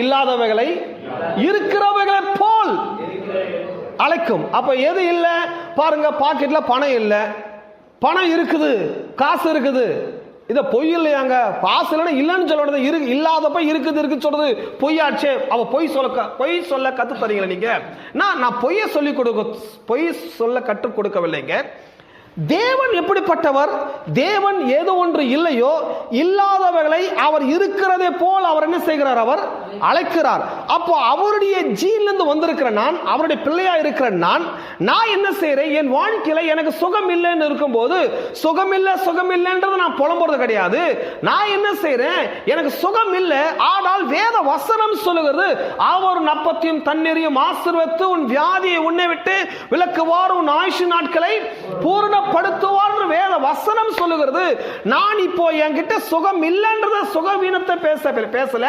இல்லாதவைகளை இருக்கிறவைகளை போல் அழைக்கும். அப்ப எது இல்ல பாருங்க, பாக்கெட்ல பணம் இல்ல, பணம் இருக்குது, காசு இருக்குது, இத பொய் இல்லையாங்க? காசு இல்லைன்னு சொல்றது, இல்லாதப்ப இருக்குது இருக்கு சொல்றது பொய்யாச்சே. அவ பொய் சொல்ல கத்து தரீங்களா நீங்க? நான் பொய் சொல்ல கற்றுக் கொடுக்கவில்லைங்க. தேவன் எப்படிப்பட்டவர்? தேவன் ஏதோ ஒன்று இல்லையோ, இல்லாதவர்களை அவர் இருக்கிறதே போல் அவர் என்ன செய்கிறார்? அவர் அழைக்கிறார். அப்போ அவருடைய ஜீன்ல வந்திருக்கிற நான், அவருடைய பிள்ளையா இருக்கிற நான் என்ன செய்யறேன்? என் வாழ்க்கையில எனக்கு சுகம் இல்லைன்னு இருக்கும்போது, சுகம் இல்லைன்றது நான் புலம்புறது கிடையாது. நான் என்ன செய்யறேன்? எனக்கு சுகம் இல்லை, ஆனால் வேத வசனம் சொல்லுகிறது, அவர் நப்பத்தையும் தண்ணீரையும் ஆசீர்வதித்து உன் வியாதியை உன்னை விட்டு விலக்குவார், உன் ஆயுசு நாட்களை பூரணப்படுத்துவார் வேத வசனம் சொல்லுகிறது. நான் இப்போ என்கிட்ட சுகம் இல்லைன்றத சுகவீனத்தை பேசல.